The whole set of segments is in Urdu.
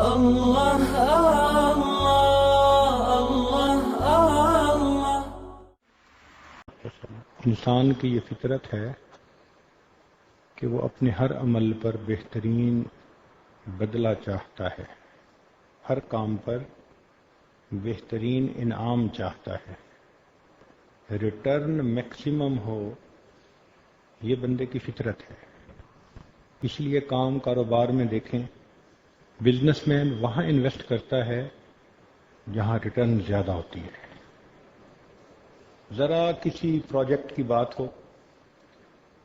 اللہ اللہ اللہ اللہ۔ انسان کی یہ فطرت ہے کہ وہ اپنے ہر عمل پر بہترین بدلہ چاہتا ہے، ہر کام پر بہترین انعام چاہتا ہے، ریٹرن میکسیمم ہو، یہ بندے کی فطرت ہے۔ اس لیے کام کاروبار میں دیکھیں، بزنس مین وہاں انویسٹ کرتا ہے جہاں ریٹرن زیادہ ہوتی ہے۔ ذرا کسی پروجیکٹ کی بات ہو،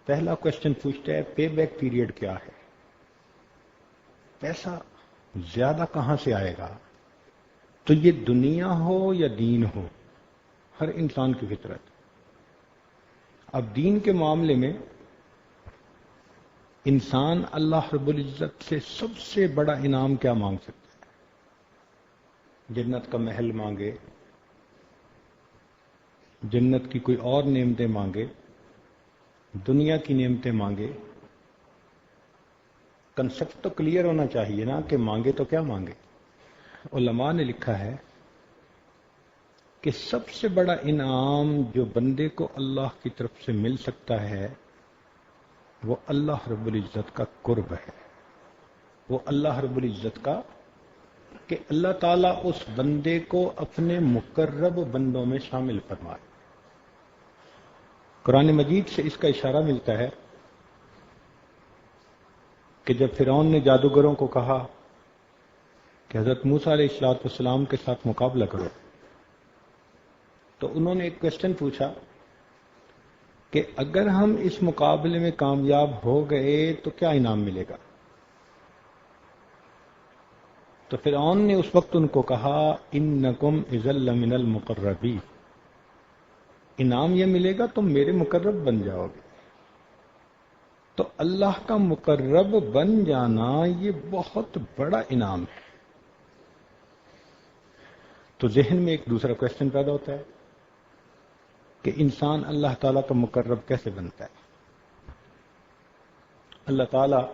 پہلا کوشچن پوچھتا ہے پے بیک پیریڈ کیا ہے، پیسہ زیادہ کہاں سے آئے گا؟ تو یہ دنیا ہو یا دین ہو، ہر انسان کی فطرت۔ اب دین کے معاملے میں انسان اللہ رب العزت سے سب سے بڑا انعام کیا مانگ سکتا ہے؟ جنت کا محل مانگے، جنت کی کوئی اور نعمتیں مانگے، دنیا کی نعمتیں مانگے؟ کنسپٹ تو کلیئر ہونا چاہیے نا کہ مانگے تو کیا مانگے۔ علماء نے لکھا ہے کہ سب سے بڑا انعام جو بندے کو اللہ کی طرف سے مل سکتا ہے وہ اللہ رب العزت کا قرب ہے، وہ اللہ رب العزت کا کہ اللہ تعالیٰ اس بندے کو اپنے مقرب بندوں میں شامل فرمائے۔ قرآن مجید سے اس کا اشارہ ملتا ہے کہ جب فرعون نے جادوگروں کو کہا کہ حضرت موسیٰ علیہ السلام کے ساتھ مقابلہ کرو، تو انہوں نے ایک کوشچن پوچھا کہ اگر ہم اس مقابلے میں کامیاب ہو گئے تو کیا انعام ملے گا؟ تو فرعون نے اس وقت ان کو کہا انکم اذا لمن المقربین، انعام یہ ملے گا تم میرے مقرب بن جاؤ گے۔ تو اللہ کا مقرب بن جانا یہ بہت بڑا انعام ہے۔ تو ذہن میں ایک دوسرا کوشچن پیدا ہوتا ہے کہ انسان اللہ تعالیٰ کا مقرب کیسے بنتا ہے؟ اللہ تعالیٰ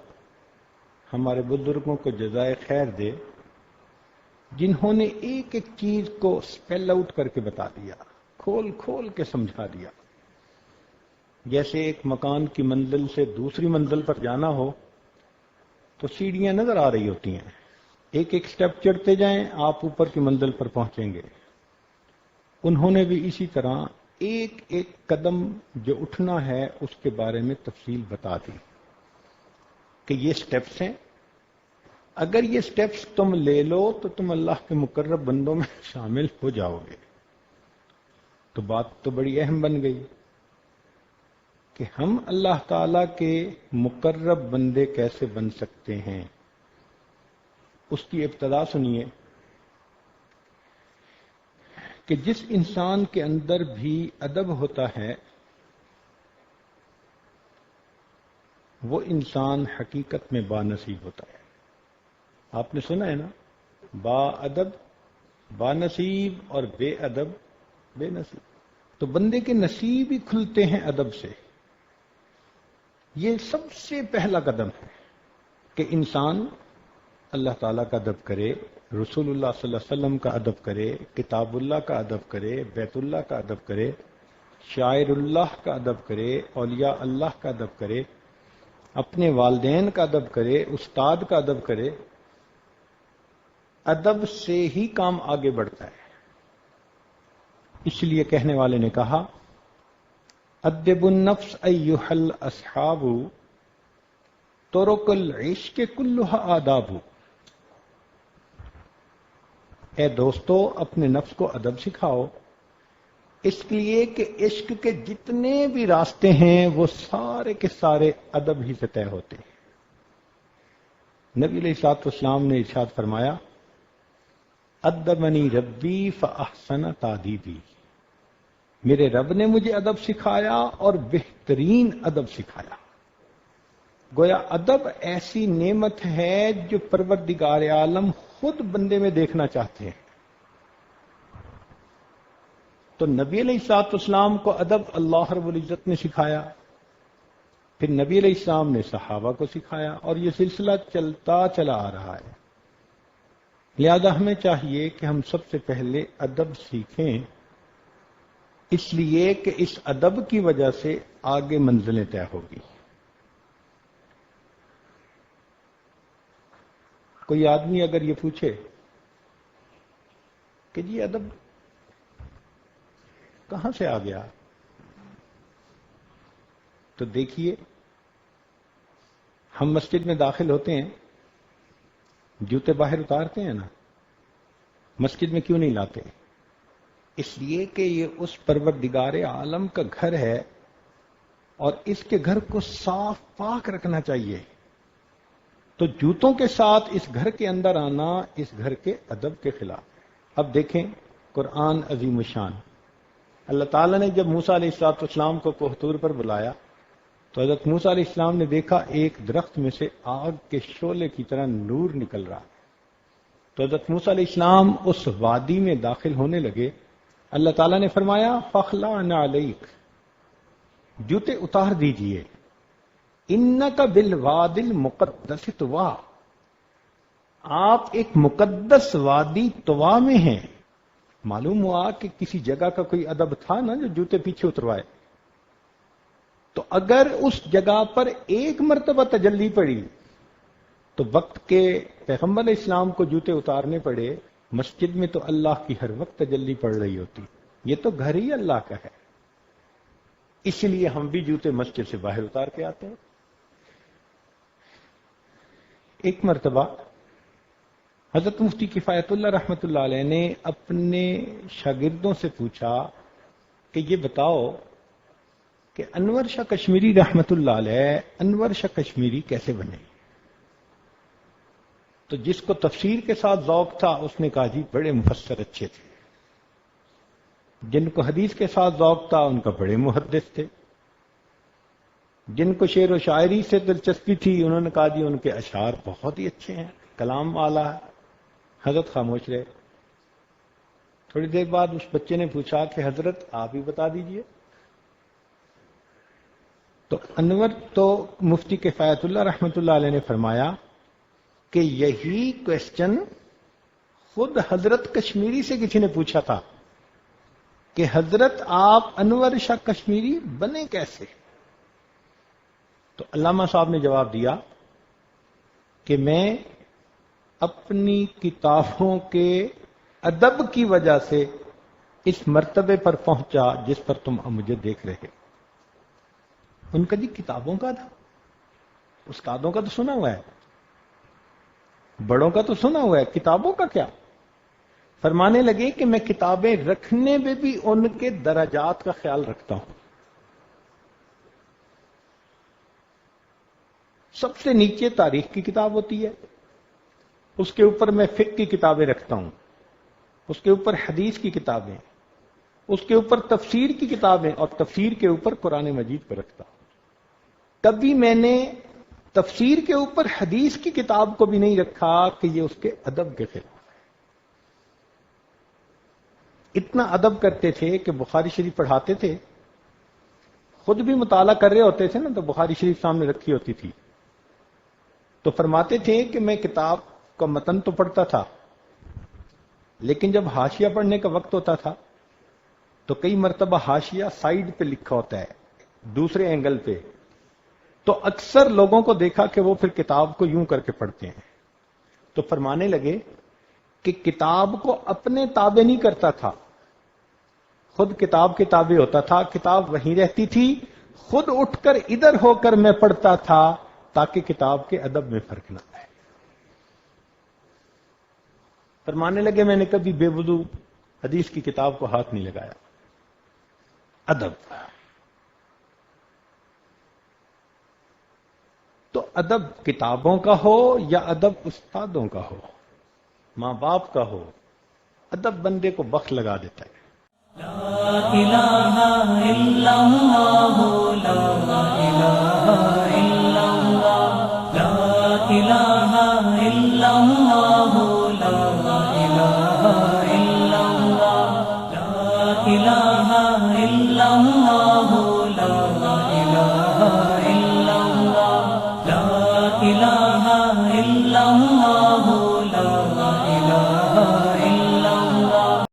ہمارے بزرگوں کو جزائے خیر دے جنہوں نے ایک ایک چیز کو اسپیل آؤٹ کر کے بتا دیا، کھول کھول کے سمجھا دیا۔ جیسے ایک مکان کی منزل سے دوسری منزل پر جانا ہو تو سیڑھیاں نظر آ رہی ہوتی ہیں، ایک ایک سٹیپ چڑھتے جائیں آپ اوپر کی منزل پر پہنچیں گے۔ انہوں نے بھی اسی طرح ایک ایک قدم جو اٹھنا ہے اس کے بارے میں تفصیل بتا دی کہ یہ سٹیپس ہیں، اگر یہ سٹیپس تم لے لو تو تم اللہ کے مقرب بندوں میں شامل ہو جاؤ گے۔ تو بات تو بڑی اہم بن گئی کہ ہم اللہ تعالی کے مقرب بندے کیسے بن سکتے ہیں۔ اس کی ابتدا سنیے کہ جس انسان کے اندر بھی ادب ہوتا ہے وہ انسان حقیقت میں بانصیب ہوتا ہے۔ آپ نے سنا ہے نا، با ادب بانصیب اور بے ادب بے نصیب۔ تو بندے کے نصیب ہی کھلتے ہیں ادب سے۔ یہ سب سے پہلا قدم ہے کہ انسان اللہ تعالیٰ کا ادب کرے، رسول اللہ صلی اللہ علیہ وسلم کا ادب کرے، کتاب اللہ کا ادب کرے، بیت اللہ کا ادب کرے، شاعر اللہ کا ادب کرے، اولیاء اللہ کا ادب کرے، اپنے والدین کا ادب کرے، استاد کا ادب کرے۔ ادب سے ہی کام آگے بڑھتا ہے۔ اس لیے کہنے والے نے کہا ادب النفس ایھا الاصحاب طرق العشق کلها آداب۔ اے دوستو اپنے نفس کو ادب سکھاؤ، اس لیے کہ عشق کے جتنے بھی راستے ہیں وہ سارے کے سارے ادب ہی سے طے ہوتے ہیں۔ نبی علیہ الصلوۃ والسلام نے ارشاد فرمایا ادبنی ربی فاحسن تادیبی، میرے رب نے مجھے ادب سکھایا اور بہترین ادب سکھایا۔ گویا ادب ایسی نعمت ہے جو پروردگار عالم خود بندے میں دیکھنا چاہتے ہیں۔ تو نبی علیہ الصلوۃ والسلام کو ادب اللہ رب العزت نے سکھایا، پھر نبی علیہ السلام نے صحابہ کو سکھایا، اور یہ سلسلہ چلتا چلا آ رہا ہے۔ لہذا ہمیں چاہیے کہ ہم سب سے پہلے ادب سیکھیں، اس لیے کہ اس ادب کی وجہ سے آگے منزلیں طے ہوگی۔ کوئی آدمی اگر یہ پوچھے کہ جی ادب کہاں سے آ گیا، تو دیکھیے ہم مسجد میں داخل ہوتے ہیں، جوتے باہر اتارتے ہیں نا، مسجد میں کیوں نہیں لاتے؟ اس لیے کہ یہ اس پروردگار عالم کا گھر ہے اور اس کے گھر کو صاف پاک رکھنا چاہیے۔ تو جوتوں کے ساتھ اس گھر کے اندر آنا اس گھر کے ادب کے خلاف۔ اب دیکھیں قرآن عظیم الشان، اللہ تعالیٰ نے جب موسیٰ علیہ السلام کو کوہ طور پر بلایا تو حضرت موسیٰ علیہ السلام نے دیکھا ایک درخت میں سے آگ کے شعلے کی طرح نور نکل رہا۔ تو حضرت موسیٰ علیہ السلام اس وادی میں داخل ہونے لگے، اللہ تعالیٰ نے فرمایا فَخْلَعْ نَعْلَيْكَ، جوتے اتار دیجئے، اِنَّكَ بِالْوَادِ الْمُقَدَّسِ طُوَىٰ، آپ ایک مقدس وادی طوا میں ہیں۔ معلوم ہوا کہ کسی جگہ کا کوئی ادب تھا نا جو جوتے پیچھے اتروائے۔ تو اگر اس جگہ پر ایک مرتبہ تجلی پڑی تو وقت کے پیغمبر علیہ السلام کو جوتے اتارنے پڑے، مسجد میں تو اللہ کی ہر وقت تجلی پڑ رہی ہوتی، یہ تو گھر ہی اللہ کا ہے، اس لیے ہم بھی جوتے مسجد سے باہر اتار کے آتے ہیں۔ ایک مرتبہ حضرت مفتی کفایت اللہ رحمۃ اللہ علیہ نے اپنے شاگردوں سے پوچھا کہ یہ بتاؤ کہ انور شاہ کشمیری رحمۃ اللہ علیہ انور شاہ کشمیری کیسے بنے؟ تو جس کو تفسیر کے ساتھ ذوق تھا اس نے کہا جی بڑے مفسر اچھے تھے، جن کو حدیث کے ساتھ ذوق تھا ان کا بڑے محدث تھے، جن کو شعر و شاعری سے دلچسپی تھی انہوں نے کہا جی ان کے اشعار بہت ہی اچھے ہیں، کلام والا ہے۔ حضرت خاموش رہے۔ تھوڑی دیر بعد اس بچے نے پوچھا کہ حضرت آپ ہی بتا دیجئے۔ تو انور تو مفتی کفایت اللہ رحمۃ اللہ علیہ نے فرمایا کہ یہی کوشچن خود حضرت کشمیری سے کسی نے پوچھا تھا کہ حضرت آپ انور شاہ کشمیری بنے کیسے؟ تو علامہ صاحب نے جواب دیا کہ میں اپنی کتابوں کے ادب کی وجہ سے اس مرتبے پر پہنچا جس پر تم مجھے دیکھ رہے۔ ان کا جی کتابوں کا تھا، استادوں کا تو سنا ہوا ہے، بڑوں کا تو سنا ہوا ہے، کتابوں کا کیا؟ فرمانے لگے کہ میں کتابیں رکھنے میں بھی ان کے درجات کا خیال رکھتا ہوں۔ سب سے نیچے تاریخ کی کتاب ہوتی ہے، اس کے اوپر میں فقہ کی کتابیں رکھتا ہوں، اس کے اوپر حدیث کی کتابیں، اس کے اوپر تفسیر کی کتابیں، اور تفسیر کے اوپر قرآن مجید پر رکھتا ہوں۔ کبھی میں نے تفسیر کے اوپر حدیث کی کتاب کو بھی نہیں رکھا کہ یہ اس کے ادب کے خلاف ہے۔ اتنا ادب کرتے تھے کہ بخاری شریف پڑھاتے تھے، خود بھی مطالعہ کر رہے ہوتے تھے نا تو بخاری شریف سامنے رکھی ہوتی تھی، تو فرماتے تھے کہ میں کتاب کا متن تو پڑھتا تھا لیکن جب حاشیہ پڑھنے کا وقت ہوتا تھا تو کئی مرتبہ حاشیہ سائیڈ پہ لکھا ہوتا ہے دوسرے اینگل پہ، تو اکثر لوگوں کو دیکھا کہ وہ پھر کتاب کو یوں کر کے پڑھتے ہیں۔ تو فرمانے لگے کہ کتاب کو اپنے تابع نہیں کرتا تھا، خود کتاب کے تابع ہوتا تھا، کتاب وہیں رہتی تھی، خود اٹھ کر ادھر ہو کر میں پڑھتا تھا تاکہ کتاب کے ادب میں فرق نہ آئے۔ فرمانے لگے میں نے کبھی بے وضو حدیث کی کتاب کو ہاتھ نہیں لگایا۔ ادب، تو ادب کتابوں کا ہو یا ادب استادوں کا ہو، ماں باپ کا ہو، ادب بندے کو بخت لگا دیتا ہے۔ لا الہ الا اللہ، لا الہ